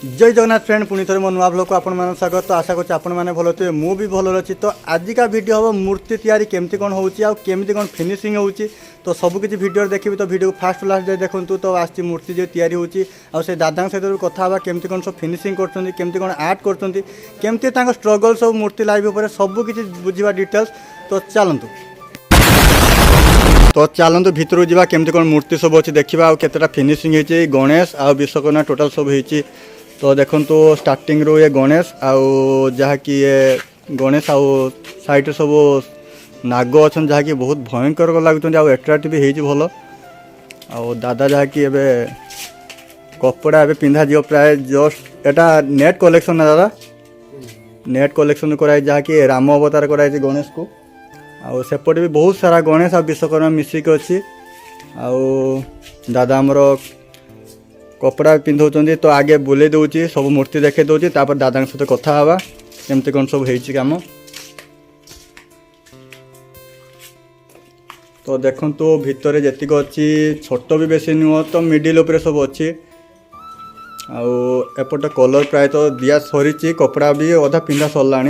जय जगन्नाथ फ्रेंड पुणी थे मो नुआ ब्लॉग को आपण स्वागत। तो आशा करछि आपण मैंने भल थे मु भी भल अच्छी। तो आजिका वीडियो हम मूर्ति तैयारी केमती कौन होमती कौन फिनिशिंग होची तो सबकि वीडियो देखी। तो वीडियो फास्ट लास्ट जाए देखूँ तो आसी मूर्ति जो तैयारी होची से दादा सहित कथा केमती कौन सब फिनिशिंग करमती कौन आर्ट करमती स्ट्रगल सब मूर्ति लाइफ उपर सबकि बुझा डिटेल्स। तो चलतु भितर जावा केमती कौन मूर्ति सब अच्छी देखा केतेटा फिनिशिंग होती गणेश आ विश्वकर्मा टोटाल सब होती। तो देखो स्टार्टिंग रो ये गणेश आउ जहाँकि ये गणेश आउ साइड सब नाग अच्छा जहाँकि बहुत भयंकर लगुच एट्राक्ट भी होती भल आउ दादा जहाँकि कपड़ा ए पिंधा जी प्राय जस्ट एटा नेट कलेक्शन ना दादा नेट कलेक्शन कराई जहाँकि राम अवतार कराई गणेश को आउ सेपटे भी बहुत सारा गणेश आ विश्वकर्मा मिसिक अच्छी आउ दादा आमर कपड़ा पिंधौं। तो आगे बुले दूसरी सब मूर्ति देखे दूसरी दादा सहित कथा हवा केमती कौन सब होती कम। तो देखु भितर जी अच्छी छोट भी बेसी नुह तो मिडिल उपर सब अच्छी आउट कलर प्राय तो दिया सरी कपड़ा भी अधा पिंधा सरला।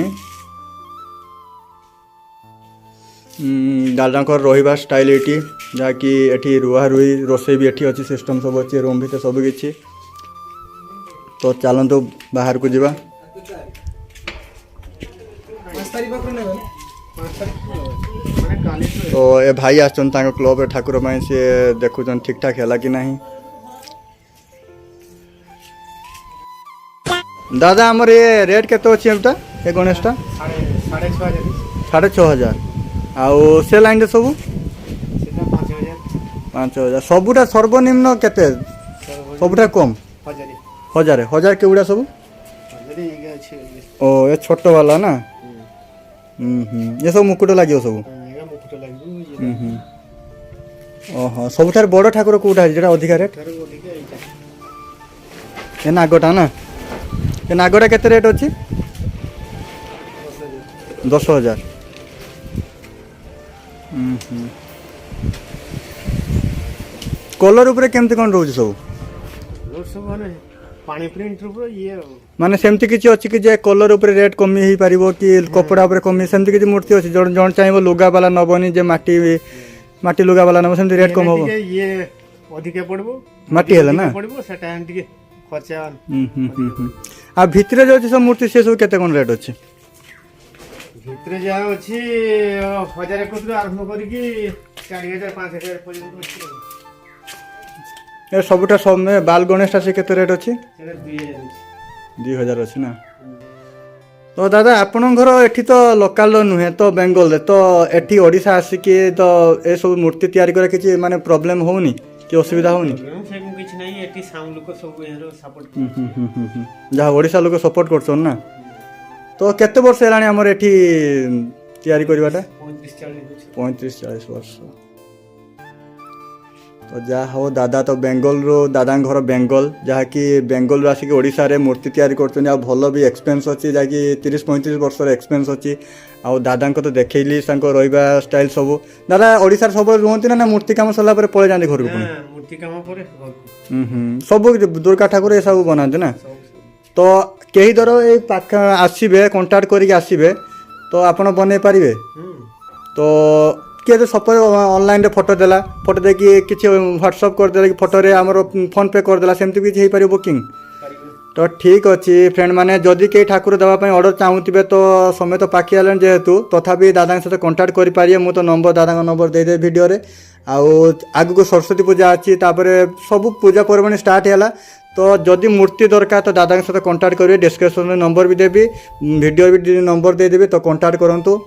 दादा रहा स्टाइल ये जहाँकि एठी रुआ रुई रोसे भी एठी अच्छी सिस्टम सब अच्छी रूम भी सब किछि। तो चलतु बाहर को जीवा। तो ए भाई आसन क्लब ठाकुर सी देखुन ठीक ठाक है कि नहीं। दादा आमर ये रेट केते अच्छी ये गणेशटा 6,500 आउ से लाइन सब 5,000 सबुटा सर्वनिम्न केते सबुटा कम 1,000 केउड़ा सब ओ ये छोट वाला ना ये सब मुकुट लगे सब ओहो सबुठार बड़ ठाकुर कोटा जेटा अधिका रेट ये नागटा ना ये नागटा केते रेट अच्छी 10,000 कलर उपरे केमती कौन रोज सब पानी प्रिंट ये माने सेमती किछि अछि कि जे कलर उपरे रेट कमी ही पारिबो कि कपड़ा उपरे कमी सेमती किछि मूर्ति अछि जण जण चाहेबो लुगा वाला नबनी जे माटी लुगा वाला नबो सेमती रेट कम होबो ये अधिक पड़बो माटी हैला ना पड़बो सेटा हम ଟିକେ खर्चा आ भितरे जो अछि सब मूर्ति से सब केते कोन रेट अछि भितरे जा अछि 1000 कोटु आरंभ करी कि 4000 5000 पर्यंत अछि। ए सबुटा सब में बाल गणेशटा से केते रेट अछि 2000 अछि ना। तो दादा आपन घर एठी तो लोकल नुहे तो बेंगल रे तो एठी ओडिसा आसी के तो ए सब मूर्ति तैयारी करे किछि माने प्रॉब्लम होउनी कि असुविधा होउनी से किछ नै एठी साउंड लोक सब एरो सपोर्ट जहाँ ओडिसा लोक सपोर्ट करछन ना। तो केते वर्ष हेलानी हमर एठी तैयारी करबाटा 35-40 वर्ष। तो जहाँ हो दादा तो बेंगल रो दादा घर बेंगल जहाँकि बेंगल रो आसिक ओडिसा रे मूर्ति तैयारी करछन आ भल भी एक्सपेरियंस अछि जहाँकि 30-35 वर्ष रे एक्सपेरियंस अछि आ दादा को तो देखैली सांको रहबा स्टाइल सब दादा ओडिसा सब रहंती ना मूर्ति काम सला पर पळे जांदी घर को मूर्ति काम पर सब दुर्गा ठाकुर ए सब बनाते ना। तो कई दर ए पाख आसीबे कांटेक्ट करके आसीबे तो आपण बनै पारिबे। तो किए सपोज ऑनलाइन रे फोटो देला फोटो देखि किछि व्हाट्सएप कर देला कि फोटो रे हमरो फोन पे कर देला सेमति किछि हे पारि बुकिंग। तो ठीक अच्छी फ्रेंड माने जदि कई ठाकुर देवा ऑर्डर चाहूबे तो समय तो पाखी आलन जेहेतु तथापि दादा सहित कांटेक्ट करि पारिए मु तो नंबर दादा नंबर दे दे वीडियो रे आउ आगु को सरस्वती पूजा अच्छी तापरे सब पूजा पर्वणी स्टार्ट हैला। तो जदि मूर्ति दरकार तो दादा सहित कांटेक्ट करेंगे डिस्क्रिप्शन में नंबर भी देवी वीडियो भी नंबर दे देवी तो कांटेक्ट करंतु।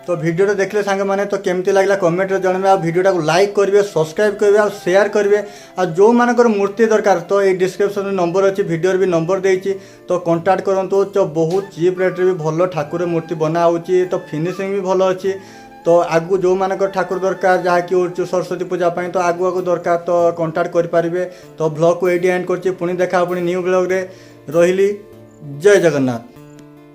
तो भिडियो देखले सांग मैंने तो केमती लगला कमेंट रे जनमे आ भिडियोटा को लाइक करेंगे सब्सक्राइब करेंगे और शेयर करेंगे आ जो मानकर मूर्ति दरकार तो ये डिस्क्रिप्शन में नंबर अच्छी भिडियो भी नंबर देती तो कांटेक्ट करूँ तो बहुत चीप रेट भी भल ठाकुर मूर्ति बना होची तो फिनिशिंग भी भल अच्छी तो आगु जो मानकर ठाकुर दरकार जहाँकि सरस्वती पूजा तो आगु आगु दरकार तो कांटेक्ट करेंगे तो ब्लॉग को ये एंड कर पुणी देखा पुणी न्यू ब्लॉग रे रही जय जगन्नाथ।